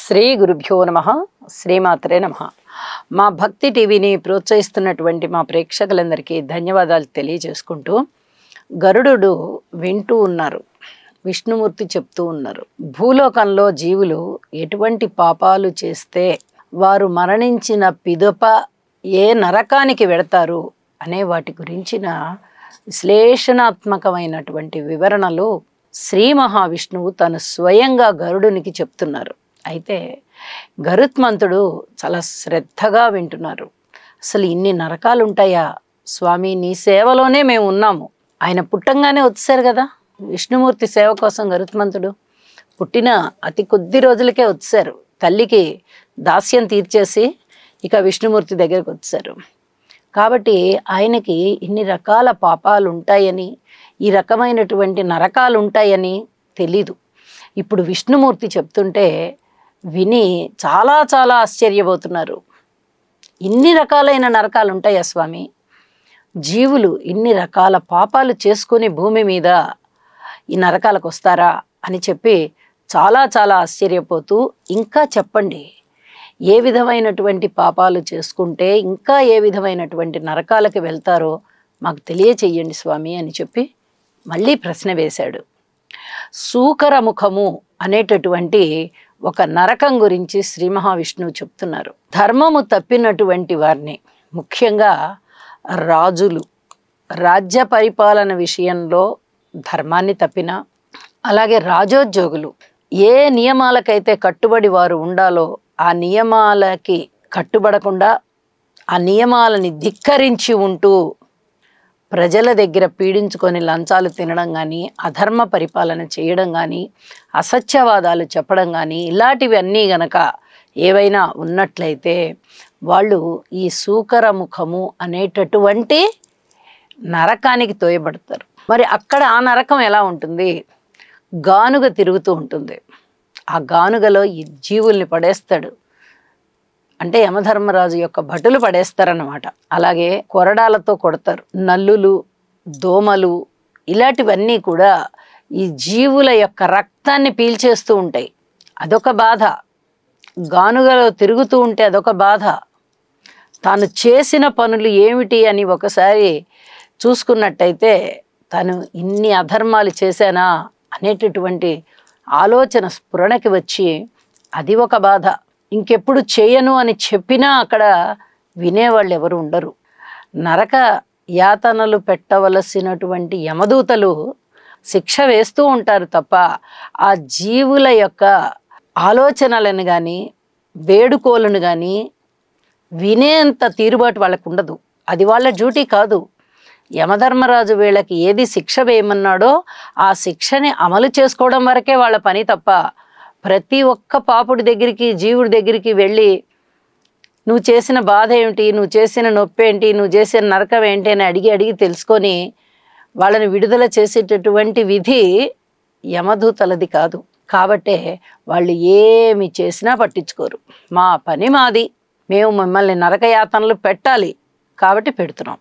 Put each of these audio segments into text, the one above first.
శ్రీ గురుభ్యో నమః శ్రీమాత్రే నమః. మా భక్తి టీవీని ప్రోత్సహిస్తున్నటువంటి మా ప్రేక్షకులందరికీ ధన్యవాదాలు తెలియజేసుకుంటూ, గరుడు వింటూ ఉన్నారు, విష్ణుమూర్తి చెప్తూ ఉన్నారు, భూలోకంలో జీవులు ఎటువంటి పాపాలు చేస్తే వారు మరణించిన పిదప ఏ నరకానికి వెడతారు అనే వాటి గురించిన విశ్లేషణాత్మకమైనటువంటి వివరణలు శ్రీ మహావిష్ణువు తను స్వయంగా గరుడునికి చెప్తున్నారు. అయితే గరుత్మంతుడు చాలా శ్రద్ధగా వింటున్నారు. అసలు ఇన్ని నరకాలు ఉంటాయా స్వామి, నీ సేవలోనే మేము ఉన్నాము. ఆయన పుట్టంగానే వచ్చారు కదా విష్ణుమూర్తి సేవ కోసం. గరుత్మంతుడు పుట్టిన అతి కొద్ది రోజులకే వచ్చారు. తల్లికి దాస్యం తీర్చేసి ఇక విష్ణుమూర్తి దగ్గరకు వచ్చారు. కాబట్టి ఆయనకి ఇన్ని రకాల పాపాలు ఉంటాయని, ఈ రకమైనటువంటి నరకాలు ఉంటాయని తెలీదు. ఇప్పుడు విష్ణుమూర్తి చెప్తుంటే విని చాలా చాలా ఆశ్చర్యపోతున్నారు. ఇన్ని రకాలైన నరకాలు ఉంటాయా స్వామి? జీవులు ఇన్ని రకాల పాపాలు చేసుకుని భూమి మీద ఈ నరకాలకు వస్తారా అని చెప్పి చాలా చాలా ఆశ్చర్యపోతూ, ఇంకా చెప్పండి, ఏ విధమైనటువంటి పాపాలు చేసుకుంటే ఇంకా ఏ విధమైనటువంటి నరకాలకు వెళ్తారో మాకు తెలియచెయ్యండి స్వామి అని చెప్పి మళ్ళీ ప్రశ్న వేశాడు. సూకరముఖము అనేటటువంటి ఒక నరకం గురించి శ్రీ మహావిష్ణువు చెప్తున్నారు. ధర్మము తప్పినటువంటి వారిని, ముఖ్యంగా రాజులు, రాజ్య పరిపాలన విషయంలో ధర్మాన్ని తప్పిన, అలాగే రాజోద్యోగులు ఏ నియమాలకైతే కట్టుబడి వారు ఉండాలో ఆ నియమాలకి కట్టుబడకుండా ఆ నియమాలని ధిక్కరించి ఉంటూ ప్రజల దగ్గర పీడించుకొని లంచాలు తినడం కానీ, అధర్మ పరిపాలన చేయడం కానీ, అసత్యవాదాలు చెప్పడం కానీ, ఇలాంటివన్నీ గనక ఏవైనా ఉన్నట్లయితే వాళ్ళు ఈ సూకరముఖము అనేటటువంటి నరకానికి తోయబడతారు. మరి అక్కడ ఆ నరకం ఎలా ఉంటుంది? గానుగ తిరుగుతూ ఉంటుంది. ఆ గానుగలో ఈ జీవుల్ని పడేస్తాడు. అంటే యమధర్మరాజు యొక్క భటులు పడేస్తారన్నమాట. అలాగే కొరడాలతో కొడతారు. నల్లులు, దోమలు ఇలాంటివన్నీ కూడా ఈ జీవుల యొక్క రక్తాన్ని పీల్చేస్తూ ఉంటాయి. అదొక బాధ. గానుగలో తిరుగుతూ ఉంటే అదొక బాధ. తాను చేసిన పనులు ఏమిటి అని ఒకసారి చూసుకున్నట్టయితే తను ఇన్ని అధర్మాలు చేశానా అనేటటువంటి ఆలోచన స్ఫురణకి వచ్చి అది ఒక బాధ. ఇంకెప్పుడు చేయను అని చెప్పినా అక్కడ వినేవాళ్ళు ఎవరు ఉండరు. నరక యాతనలు పెట్టవలసినటువంటి యమదూతలు శిక్ష వేస్తూ ఉంటారు తప్ప ఆ జీవుల యొక్క ఆలోచనలను కానీ, వేడుకోలను కానీ వినేంత తీరుబాటు వాళ్ళకు ఉండదు. అది వాళ్ళ డ్యూటీ కాదు. యమధర్మరాజు వీళ్ళకి ఏది శిక్ష వేయమన్నాడో ఆ శిక్షని అమలు చేసుకోవడం వరకే వాళ్ళ పని తప్ప ప్రతి ఒక్క పాపుడి దగ్గరికి, జీవుడి దగ్గరికి వెళ్ళి నువ్వు చేసిన బాధ ఏమిటి, నువ్వు చేసిన నొప్పి ఏంటి, నువ్వు చేసిన నరకం ఏంటి అని అడిగి తెలుసుకొని వాళ్ళని విడుదల చేసేటటువంటి విధి యమదూతలది కాదు. కాబట్టే వాళ్ళు ఏమి చేసినా పట్టించుకోరు. మా పని మాది, మేము మిమ్మల్ని నరకయాతనలు పెట్టాలి కాబట్టి పెడుతున్నాం,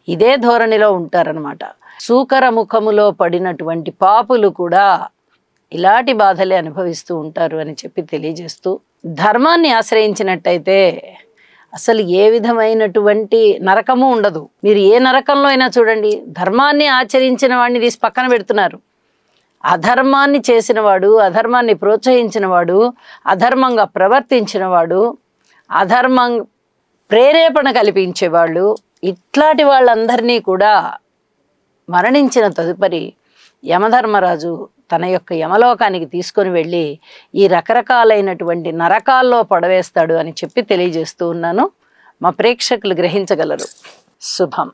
ఇదే ధోరణిలో ఉంటారనమాట. సూకరముఖములో పడినటువంటి పాపులు కూడా ఇలాంటి బాధలే అనుభవిస్తూ ఉంటారు అని చెప్పి తెలియజేస్తూ, ధర్మాన్ని ఆశ్రయించినట్టయితే అసలు ఏ విధమైనటువంటి నరకము ఉండదు. మీరు ఏ నరకంలో అయినా చూడండి, ధర్మాన్ని ఆచరించిన వాడిని తీసి పక్కన పెడుతున్నారు. అధర్మాన్ని చేసినవాడు, అధర్మాన్ని ప్రోత్సహించినవాడు, అధర్మంగా ప్రవర్తించినవాడు, అధర్మం ప్రేరేపణ కల్పించేవాళ్ళు, ఇట్లాంటి వాళ్ళందరినీ కూడా మరణించిన తదుపరి యమధర్మరాజు తన యొక్క యమలోకానికి తీసుకొని వెళ్ళి ఈ రకరకాలైనటువంటి నరకాల్లో పడవేస్తాడు అని చెప్పి తెలియజేస్తూ ఉన్నాను. మా ప్రేక్షకులు గ్రహించగలరు. శుభం.